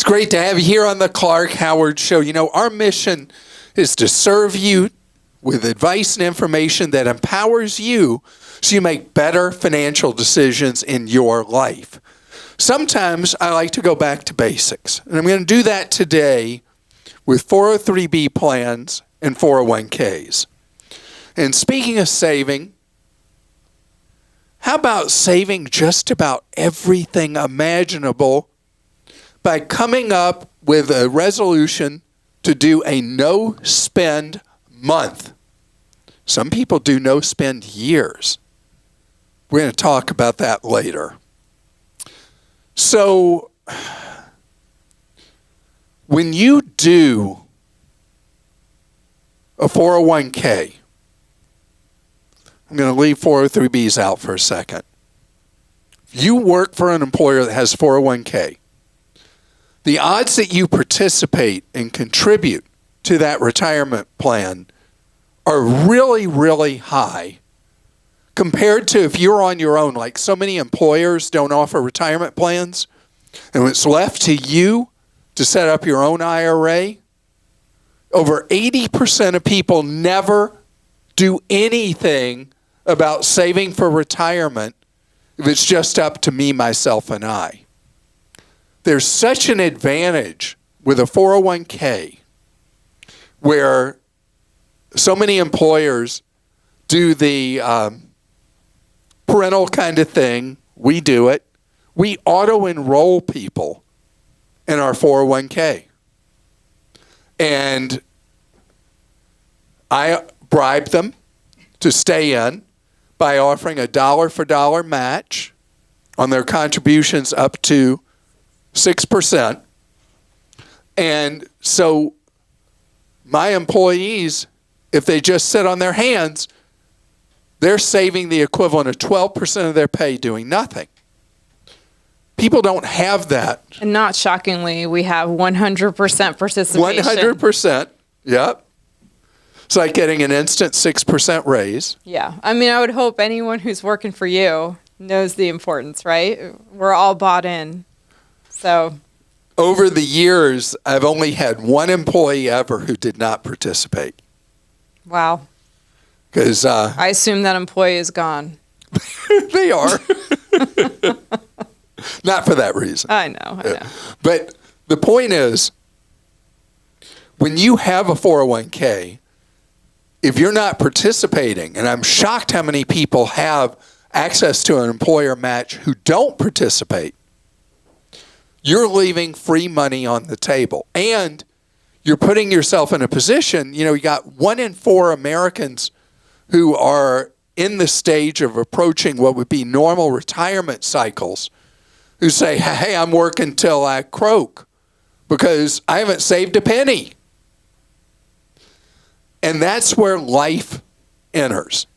great to have you here on the Clark Howard Show. You know, our mission is to serve you with advice and information that empowers you so you make better financial decisions in your life. Sometimes I like to go back to basics, and I'm going to do that today with 403B plans and 401ks. And speaking of saving, how about saving just about everything imaginable by coming up with a resolution to do a no-spend month? Some people do no-spend years. We're going to talk about that later. So, when you do a 401k, I'm going to leave 403bs out for a second. You work for an employer that has 401k. The odds that you participate and contribute to that retirement plan are really, really high compared to if you're on your own. Like so many employers don't offer retirement plans, and when it's left to you to set up your own IRA, over 80% of people never do anything about saving for retirement if it's just up to me, myself, and I. There's such an advantage with a 401k where so many employers do the parental kind of thing. We do it. We auto-enroll people in our 401k. And I bribe them to stay in by offering a dollar-for-dollar match on their contributions up to 6%. And so my employees, if they just sit on their hands, they're saving the equivalent of 12% of their pay doing nothing. People don't have that. And not shockingly, we have 100% participation. 100%, yep. It's like getting an instant 6% raise. Yeah. I mean, I would hope anyone who's working for you knows the importance, right? We're all bought in. So over the years, I've only had one employee ever who did not participate. Wow. Because I assume that employee is gone. They are. Not for that reason. I know. But the point is, when you have a 401k, if you're not participating, and I'm shocked how many people have access to an employer match who don't participate, you're leaving free money on the table. And you're putting yourself in a position, you know, you got 1 in 4 Americans who are in the stage of approaching what would be normal retirement cycles who say, hey, I'm working till I croak because I haven't saved a penny. And that's where life enters.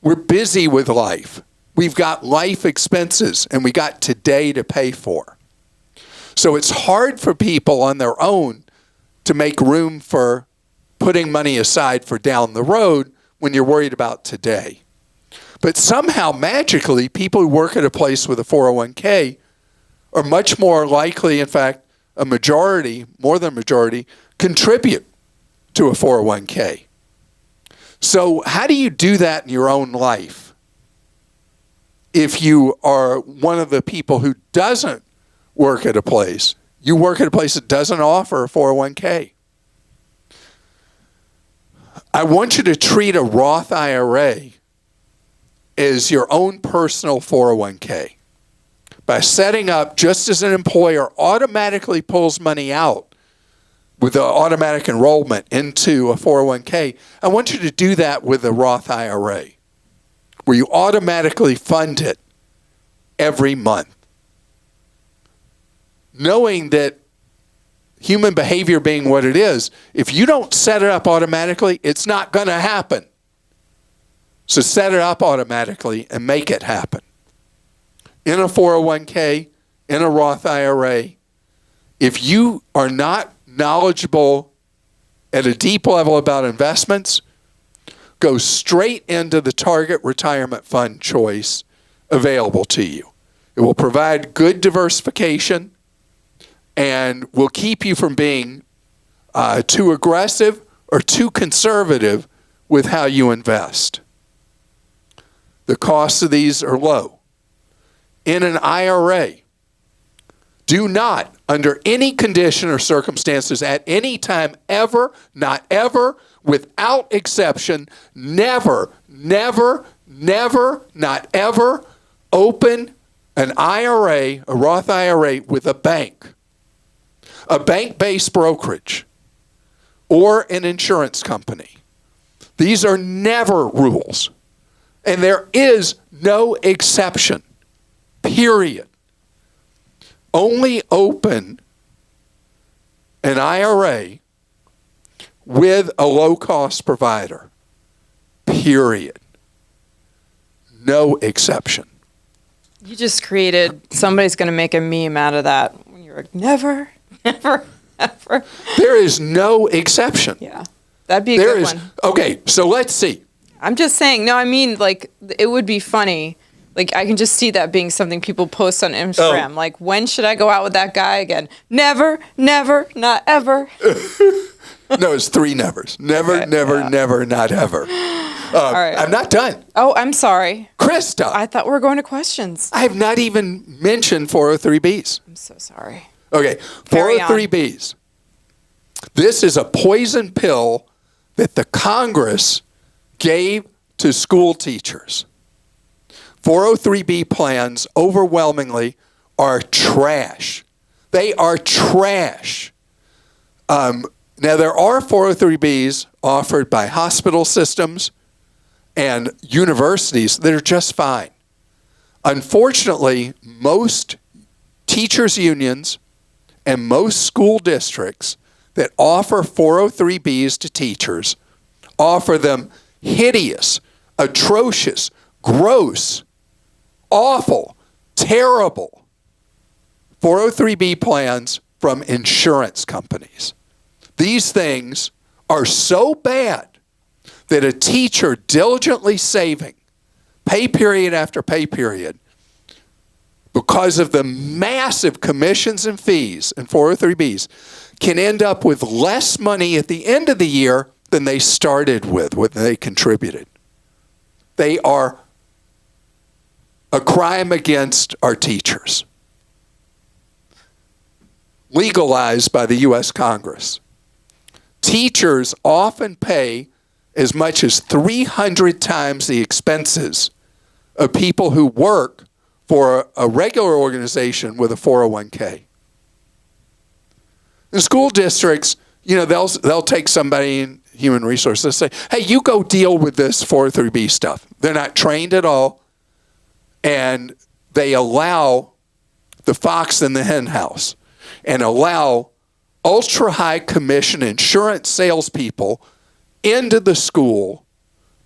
We're busy with life. We've got life expenses, and we got today to pay for. So it's hard for people on their own to make room for putting money aside for down the road when you're worried about today. But somehow, magically, people who work at a place with a 401k are much more likely, in fact, a majority, more than a majority, contribute to a 401k. So how do you do that in your own life if you are one of the people who doesn't work at a place? You work at a place that doesn't offer a 401k. I want you to treat a Roth IRA as your own personal 401k by setting up, just as an employer automatically pulls money out with the automatic enrollment into a 401k, I want you to do that with a Roth IRA, where you automatically fund it every month. Knowing that human behavior being what it is, if you don't set it up automatically, it's not going to happen. So set it up automatically and make it happen. In a 401k, in a Roth IRA, if you are not knowledgeable at a deep level about investments, go straight into the target retirement fund choice available to you. It will provide good diversification and will keep you from being too aggressive or too conservative with how you invest. The costs of these are low. In an IRA, do not, under any condition or circumstances, at any time, ever, not ever, without exception, never, never, never, not ever, open an IRA, a Roth IRA, with a bank-based brokerage, or an insurance company. These are never rules. And there is no exception, period. Only open an IRA with a low-cost provider, period. No exception. You just created, somebody's going to make a meme out of that. When you're like, never, never, ever. There is no exception. Yeah, that'd be a good one. Okay, so let's see. I'm just saying, no, I mean, like, it would be funny. Like, I can just see that being something people post on Instagram. Oh. Like, when should I go out with that guy again? Never, never, not ever. No, it's 3 nevers. Never, Okay, never, yeah. never, not ever. All right. I'm not done. Oh, I'm sorry. Christa, I thought we were going to questions. I have not even mentioned 403Bs. I'm so sorry. Okay, Carry on. 403Bs. This is a poison pill that the Congress gave to school teachers. 403B plans overwhelmingly are trash. They are trash. Now, there are 403Bs offered by hospital systems and universities that are just fine. Unfortunately, most teachers' unions and most school districts that offer 403Bs to teachers offer them hideous, atrocious, gross, awful, terrible 403B plans from insurance companies. These things are so bad that a teacher diligently saving pay period after pay period because of the massive commissions and fees in 403Bs can end up with less money at the end of the year than they started with, what they contributed. They are a crime against our teachers, legalized by the U.S. Congress. Teachers often pay as much as 300 times the expenses of people who work for a regular organization with a 401k. The school districts, you know, they'll take somebody in human resources and say, hey, you go deal with this 403B stuff. They're not trained at all, and they allow the fox in the hen house and allow ultra-high commission insurance salespeople into the school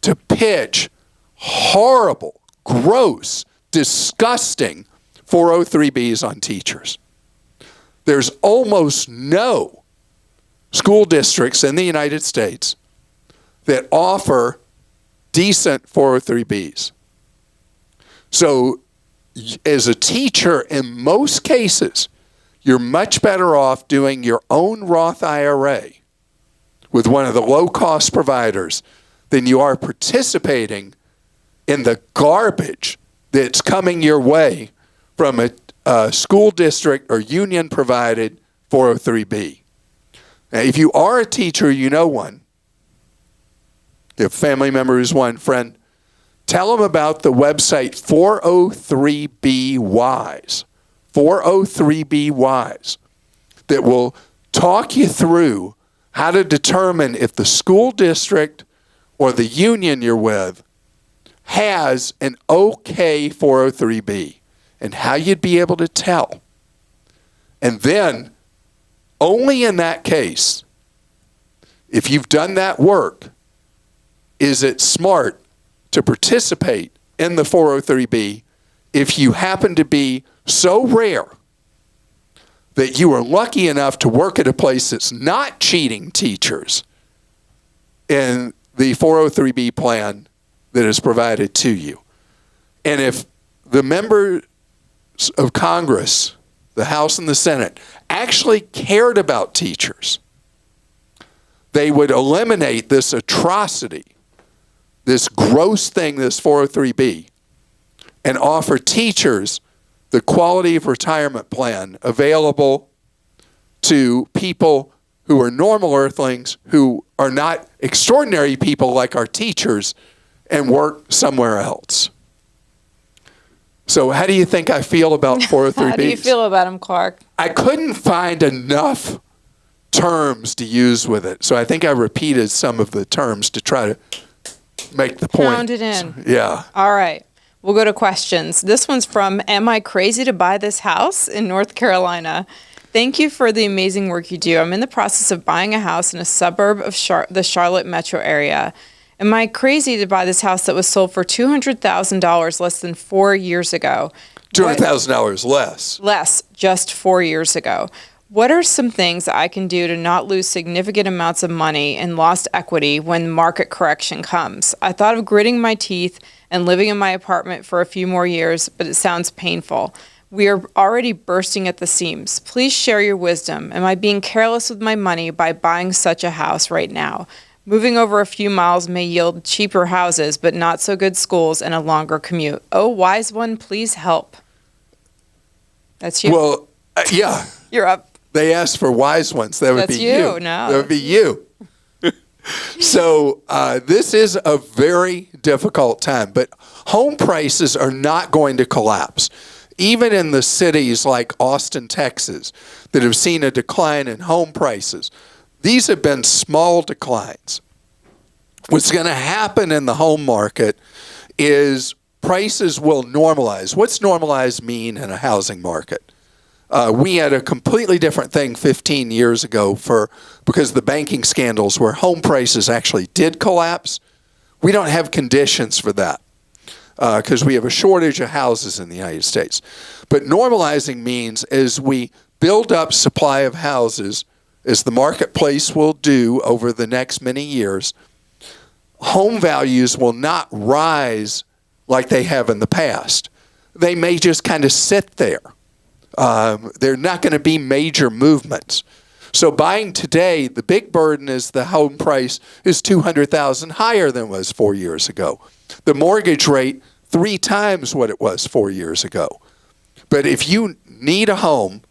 to pitch horrible, gross, disgusting 403Bs on teachers. There's almost no school districts in the United States that offer decent 403Bs. So as a teacher, in most cases, you're much better off doing your own Roth IRA with one of the low-cost providers than you are participating in the garbage that's coming your way from a school district or union-provided 403B. Now, if you are a teacher, you know one. You have a family member who's one, friend, tell them about the website 403B-Wise. 403B-Wise, that will talk you through how to determine if the school district or the union you're with has an okay 403B and how you'd be able to tell. And then, only in that case, if you've done that work, is it smart to participate in the 403B if you happen to be so rare that you are lucky enough to work at a place that's not cheating teachers in the 403B plan that is provided to you. And if the members of Congress the House and the Senate, actually cared about teachers, they would eliminate this atrocity, this gross thing, this 403B, and offer teachers the quality of retirement plan available to people who are normal earthlings, who are not extraordinary people like our teachers, and work somewhere else. So how do you think I feel about 403Bs? How do you feel about them, Clark? I couldn't find enough terms to use with it, so I think I repeated some of the terms to try to make the point. Pound it in. Yeah. All right. We'll go to questions. This one's from Am I Crazy to Buy This House in North Carolina? Thank you for the amazing work you do. I'm in the process of buying a house in a suburb of the Charlotte metro area. Am I crazy to buy this house that was sold for $200,000 less than 4 years ago? $200,000 less. Less, just 4 years ago. What are some things I can do to not lose significant amounts of money and lost equity when market correction comes? I thought of gritting my teeth and living in my apartment for a few more years, but it sounds painful. We are already bursting at the seams. Please share your wisdom. Am I being careless with my money by buying such a house right now? Moving over a few miles may yield cheaper houses, but not so good schools and a longer commute. Oh, wise one, please help. That's you. Well, yeah. You're up. They asked for wise ones. That would That's be you. No. That would be you. So this is a very difficult time, but home prices are not going to collapse. Even in the cities like Austin, Texas, that have seen a decline in home prices, these have been small declines. What's going to happen in the home market is prices will normalize. What's normalize mean in a housing market? We had a completely different thing 15 years ago because of the banking scandals where home prices actually did collapse. We don't have conditions for that because we have a shortage of houses in the United States. But normalizing means as we build up supply of houses, as the marketplace will do over the next many years, home values will not rise like they have in the past. They may just kind of sit there. They're not going to be major movements. So buying today, the big burden is the home price is $200,000 higher than it was 4 years ago. The mortgage rate 3 times what it was 4 years ago. But if you need a home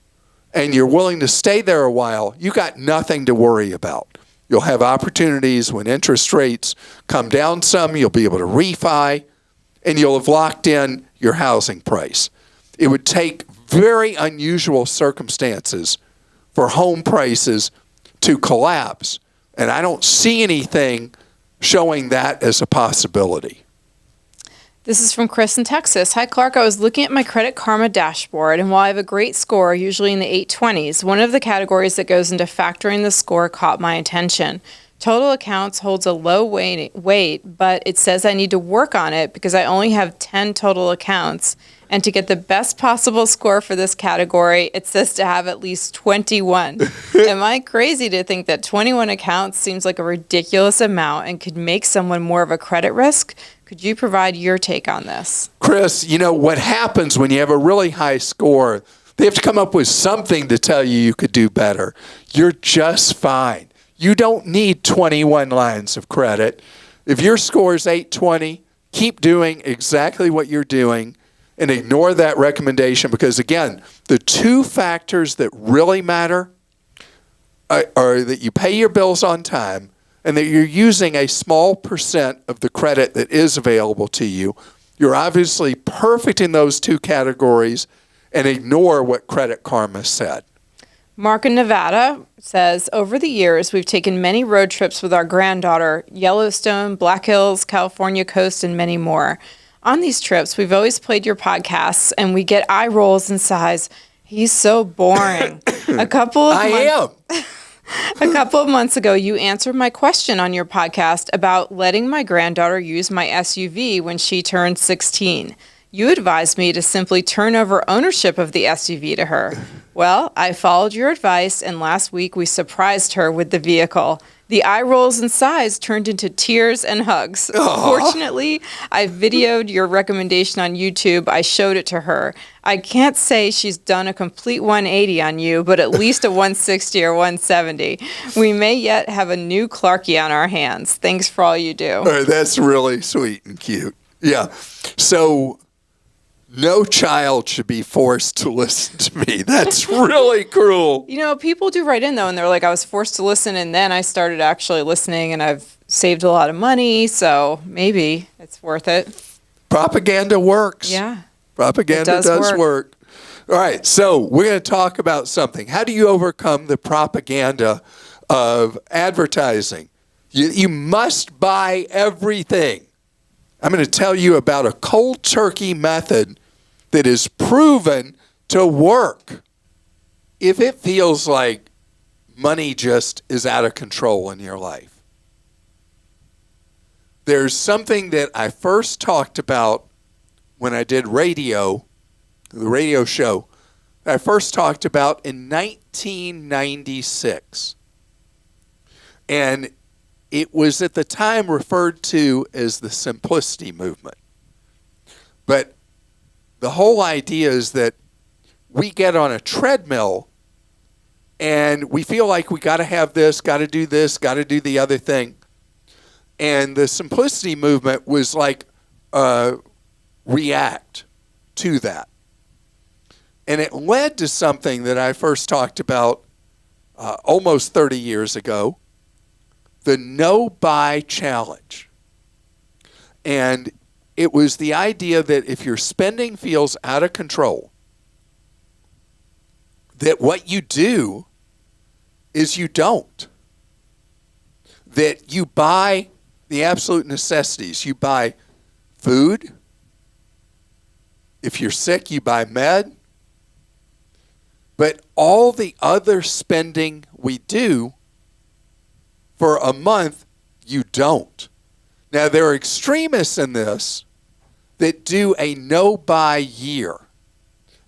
and you're willing to stay there a while, you got nothing to worry about. You'll have opportunities when interest rates come down some, you'll be able to refi, and you'll have locked in your housing price. It would take very unusual circumstances for home prices to collapse, and I don't see anything showing that as a possibility. This is from Chris in Texas. Hi, Clark. I was looking at my Credit Karma dashboard, and while I have a great score, usually in the 820s, one of the categories that goes into factoring the score caught my attention. Total accounts holds a low weight, but it says I need to work on it because I only have 10 total accounts. And to get the best possible score for this category, it says to have at least 21. Am I crazy to think that 21 accounts seems like a ridiculous amount and could make someone more of a credit risk? Could you provide your take on this? Chris, you know what happens when you have a really high score? They have to come up with something to tell you could do better. You're just fine. You don't need 21 lines of credit. If your score is 820, keep doing exactly what you're doing and ignore that recommendation because, again, the 2 factors that really matter are that you pay your bills on time and that you're using a small percent of the credit that is available to you. You're obviously perfect in those 2 categories and ignore what Credit Karma said. Mark in Nevada says, over the years, we've taken many road trips with our granddaughter, Yellowstone, Black Hills, California coast, and many more. On these trips, we've always played your podcasts, and we get eye rolls and sighs. He's so boring. A couple of months ago, you answered my question on your podcast about letting my granddaughter use my SUV when she turned 16. You advised me to simply turn over ownership of the SUV to her. Well, I followed your advice, and last week we surprised her with the vehicle. The eye rolls and sighs turned into tears and hugs. Fortunately, I videoed your recommendation on YouTube. I showed it to her. I can't say she's done a complete 180 on you, but at least a 160 or 170. We may yet have a new Clarkie on our hands. Thanks for all you do. All right, that's really sweet and cute. Yeah. So no child should be forced to listen to me. That's really cruel. You know, people do write in, though, and they're like, I was forced to listen, and then I started actually listening, and I've saved a lot of money, so maybe it's worth it. Propaganda works. Yeah. Propaganda does work. All right, so we're going to talk about something. How do you overcome the propaganda of advertising? You must buy everything. I'm going to tell you about a cold turkey method that is proven to work if it feels like money just is out of control in your life. There's something that I first talked about when I did the radio show, that I first talked about in 1996. And it was at the time referred to as the simplicity movement. But the whole idea is that we get on a treadmill and we feel like we got to have this, got to do this, got to do the other thing. And the simplicity movement was like react to that. And it led to something that I first talked about almost 30 years ago, the no-buy challenge. And it was the idea that if your spending feels out of control, that what you do is you don't. That you buy the absolute necessities. You buy food. If you're sick, you buy med. But all the other spending we do for a month, you don't. Now, there are extremists in this that do a no-buy year.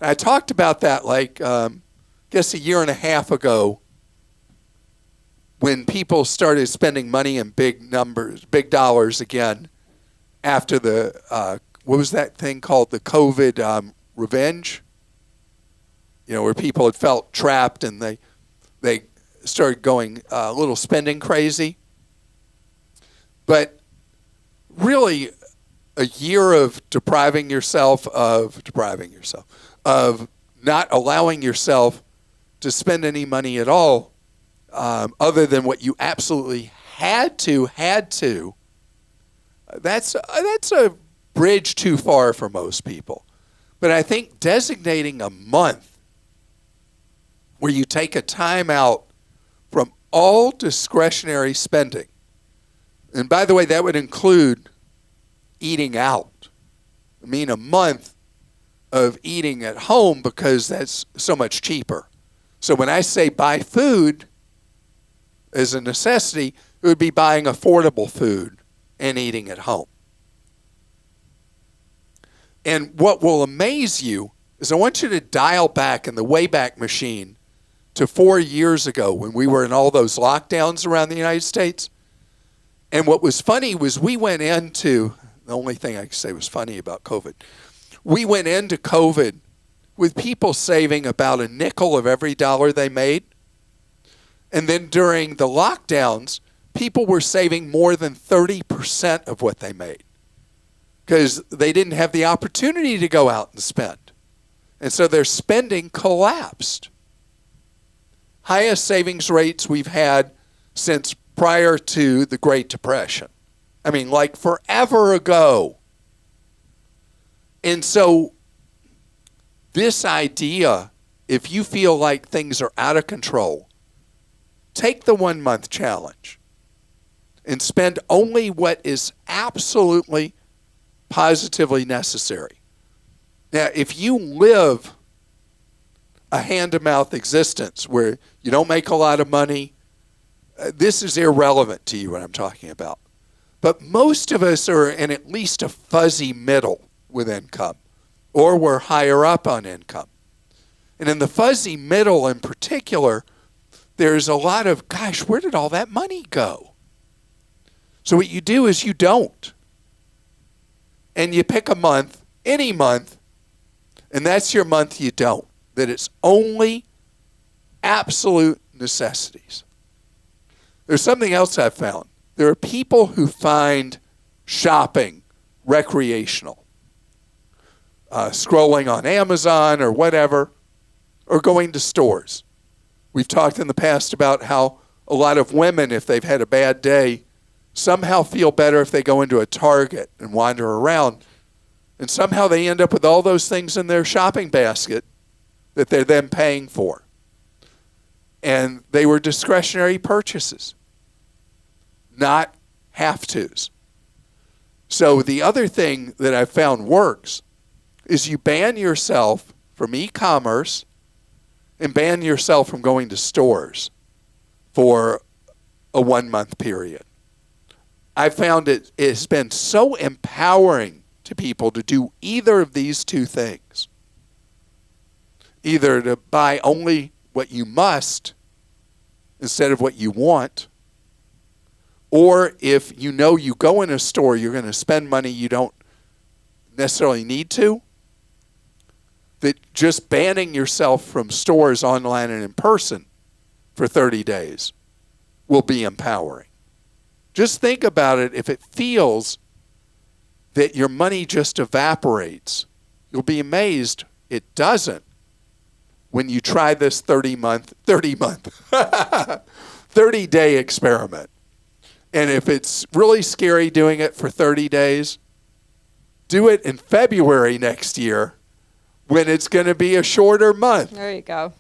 And I talked about that I guess a year and a half ago when people started spending money in big numbers, big dollars again after the, what was that thing called? The COVID revenge? You know, where people had felt trapped and they started going a little spending crazy. But really, a year of depriving yourself, of not allowing yourself to spend any money at all, other than what you absolutely had to, that's a bridge too far for most people. But I think designating a month where you take a time out from all discretionary spending. And by the way, that would include eating out. I mean, a month of eating at home because that's so much cheaper. So when I say buy food as a necessity, it would be buying affordable food and eating at home. And what will amaze you is I want you to dial back in the Wayback Machine to 4 years ago when we were in all those lockdowns around the United States. And what was funny was we went into, the only thing I can say was funny about COVID, we went into COVID with people saving about a nickel of every dollar they made. And then during the lockdowns, people were saving more than 30% of what they made because they didn't have the opportunity to go out and spend. And so their spending collapsed. Highest savings rates we've had since prior to the Great Depression. I mean, like forever ago. And so this idea, if you feel like things are out of control, take the 1 month challenge and spend only what is absolutely, positively necessary. Now, if you live a hand-to-mouth existence where you don't make a lot of money, this is irrelevant to you, what I'm talking about. But most of us are in at least a fuzzy middle with income, or we're higher up on income. And in the fuzzy middle in particular, there's a lot of, gosh, where did all that money go? So what you do is you don't. And you pick a month, any month, and that's your month you don't. That it's only absolute necessities. There's something else I've found. There are people who find shopping recreational. Scrolling on Amazon or whatever, or going to stores. We've talked in the past about how a lot of women, if they've had a bad day, somehow feel better if they go into a Target and wander around. And somehow they end up with all those things in their shopping basket that they're then paying for. And they were discretionary purchases, not have-tos. So the other thing that I've found works is you ban yourself from e-commerce and ban yourself from going to stores for a 1-month period. I found it has been so empowering to people to do either of these two things. Either to buy only what you must instead of what you want, or if you know you go in a store, you're going to spend money you don't necessarily need to, that just banning yourself from stores online and in person for 30 days will be empowering. Just think about it. If it feels that your money just evaporates, you'll be amazed it doesn't when you try this 30-day experiment. And if it's really scary doing it for 30 days, do it in February next year when it's going to be a shorter month. There you go.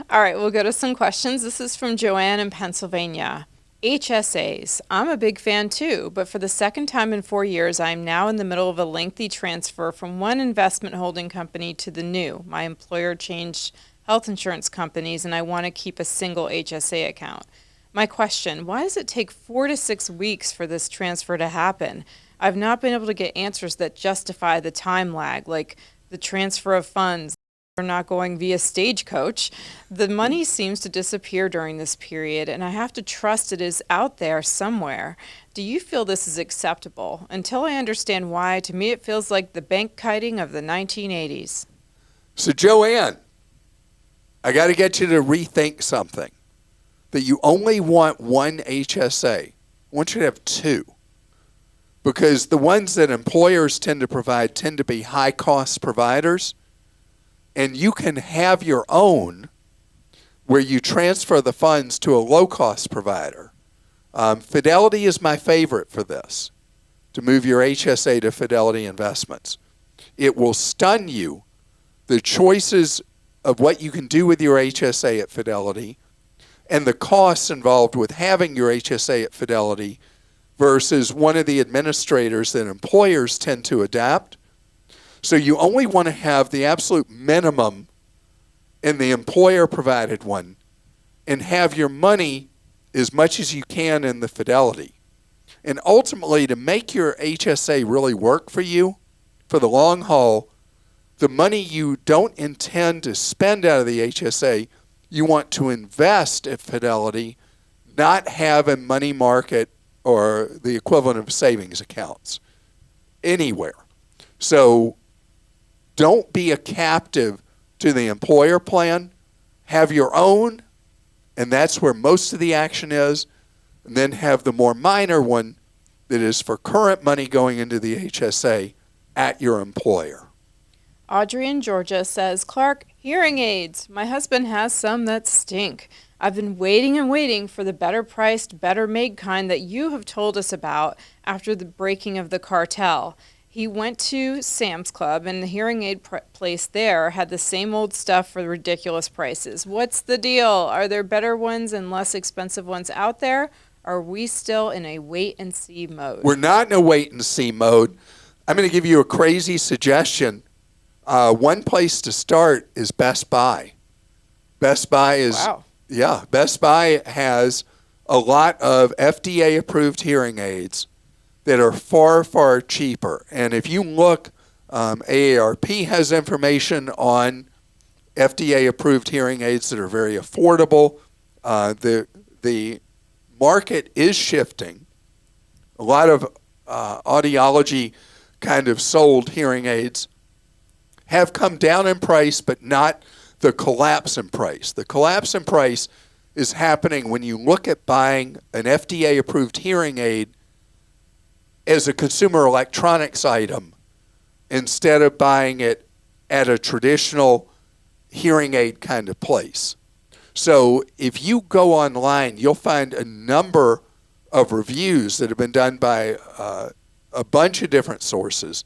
All right, we'll go to some questions. This is from Joanne in Pennsylvania. HSAs. I'm a big fan too, but for the second time in 4 years, I am now in the middle of a lengthy transfer from one investment holding company to the new. My employer changed health insurance companies, and I want to keep a single HSA account. My question, why does it take 4 to 6 weeks for this transfer to happen? I've not been able to get answers that justify the time lag, like the transfer of funds are not going via Stagecoach. The money seems to disappear during this period, and I have to trust it is out there somewhere. Do you feel this is acceptable? Until I understand why, to me it feels like the bank kiting of the 1980s. So Joanne, I got to get you to rethink something. That you only want one HSA. I want you to have two. Because the ones that employers tend to provide tend to be high-cost providers. And you can have your own where you transfer the funds to a low-cost provider. Fidelity is my favorite for this, to move your HSA to Fidelity Investments. It will stun you, the choices of what you can do with your HSA at Fidelity and the costs involved with having your HSA at Fidelity versus one of the administrators that employers tend to adapt. So you only want to have the absolute minimum in the employer-provided one and have your money as much as you can in the Fidelity. And ultimately, to make your HSA really work for you for the long haul, the money you don't intend to spend out of the HSA, you want to invest at Fidelity, not have a money market or the equivalent of savings accounts anywhere. So don't be a captive to the employer plan. Have your own, and that's where most of the action is. And then have the more minor one that is for current money going into the HSA at your employer. Audrey in Georgia says, Clark, hearing aids. My husband has some that stink. I've been waiting and waiting for the better priced, better made kind that you have told us about after the breaking of the cartel. He went to Sam's Club, and the hearing aid place there had the same old stuff for ridiculous prices. What's the deal? Are there better ones and less expensive ones out there? Are we still in a wait-and-see mode? We're not in a wait-and-see mode. I'm going to give you a crazy suggestion. One place to start is Best Buy. Best Buy is... Wow. Yeah, Best Buy has a lot of FDA-approved hearing aids that are far, far cheaper. And if you look AARP has information on FDA-approved hearing aids that are very affordable. The market is shifting. A lot of audiology kind of sold hearing aids have come down in price, but not the collapse in price. The collapse in price is happening when you look at buying an FDA-approved hearing aid as a consumer electronics item instead of buying it at a traditional hearing aid kind of place. So if you go online, you'll find a number of reviews that have been done by a bunch of different sources,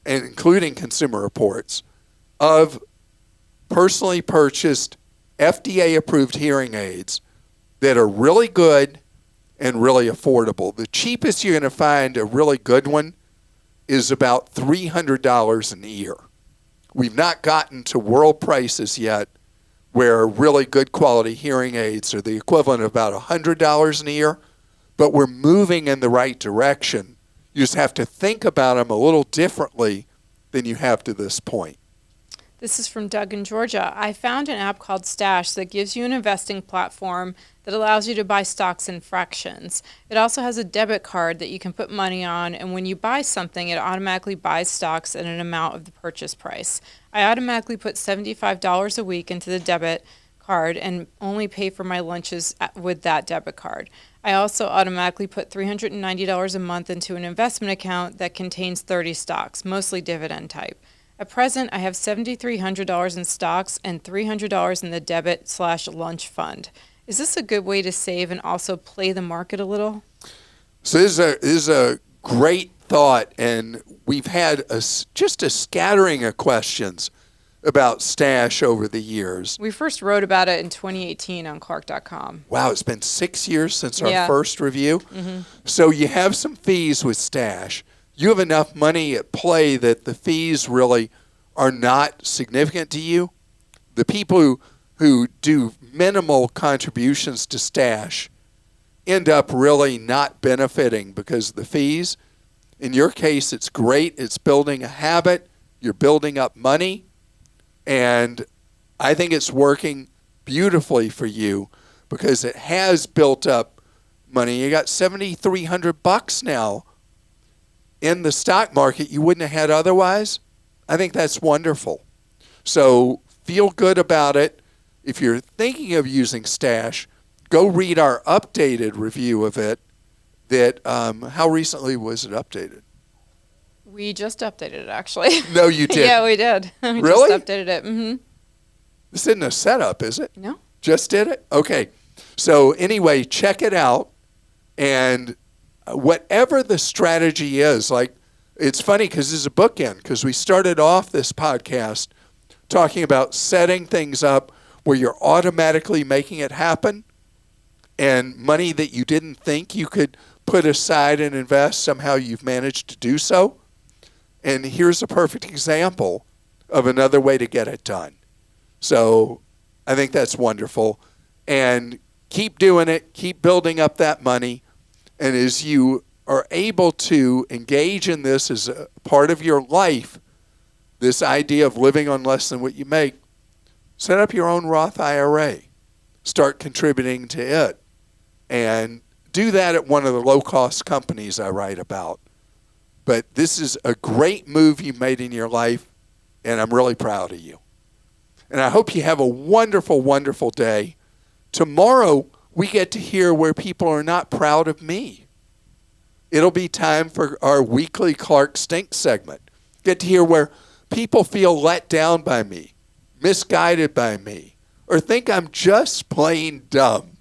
including Consumer Reports, of personally purchased FDA-approved hearing aids that are really good and really affordable. The cheapest you're going to find a really good one is about $300 an ear. We've not gotten to world prices yet where really good quality hearing aids are the equivalent of about $100 an ear, but we're moving in the right direction. You just have to think about them a little differently than you have to this point. This is from Doug in Georgia. I found an app called Stash that gives you an investing platform that allows you to buy stocks in fractions. It also has a debit card that you can put money on, and when you buy something, it automatically buys stocks at an amount of the purchase price. I automatically put $75 a week into the debit card and only pay for my lunches with that debit card. I also automatically put $390 a month into an investment account that contains 30 stocks, mostly dividend type. At present, I have $7,300 in stocks and $300 in the debit/lunch fund. Is this a good way to save and also play the market a little? So this is a great thought, and we've had just a scattering of questions about Stash over the years. We first wrote about it in 2018 on Clark.com. Wow, it's been 6 years since our first review. Mm-hmm. So you have some fees with Stash. You have enough money at play that the fees really are not significant to you. The people who do minimal contributions to Stash end up really not benefiting because of the fees. In your case, it's great. It's building a habit. You're building up money. And I think it's working beautifully for you because it has built up money. You got $7,300 now in the stock market you wouldn't have had otherwise. I think that's wonderful. So feel good about it. If you're thinking of using Stash, go read our updated review of it. That how recently was it updated? We just updated it, actually. No, you did. Yeah, we did. We Really? just updated it. Mm-hmm. This isn't a setup, is it? No. Just did it? Okay. So anyway, check it out. And whatever the strategy is, like, it's funny because this is a bookend because we started off this podcast talking about setting things up where you're automatically making it happen and money that you didn't think you could put aside and invest, somehow you've managed to do so. And here's a perfect example of another way to get it done. So I think that's wonderful. And keep doing it. Keep building up that money. And as you are able to engage in this as a part of your life, this idea of living on less than what you make, set up your own Roth IRA. Start contributing to it. And do that at one of the low-cost companies I write about. But this is a great move you made in your life, and I'm really proud of you. And I hope you have a wonderful, wonderful day. Tomorrow, we get to hear where people are not proud of me. It'll be time for our weekly Clark Stink segment. Get to hear where people feel let down by me, misguided by me, or think I'm just plain dumb.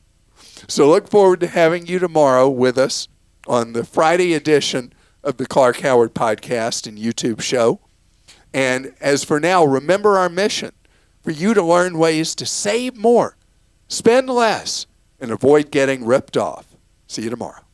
So look forward to having you tomorrow with us on the Friday edition of the Clark Howard podcast and YouTube show. And as for now, remember our mission for you to learn ways to save more, spend less, and avoid getting ripped off. See you tomorrow.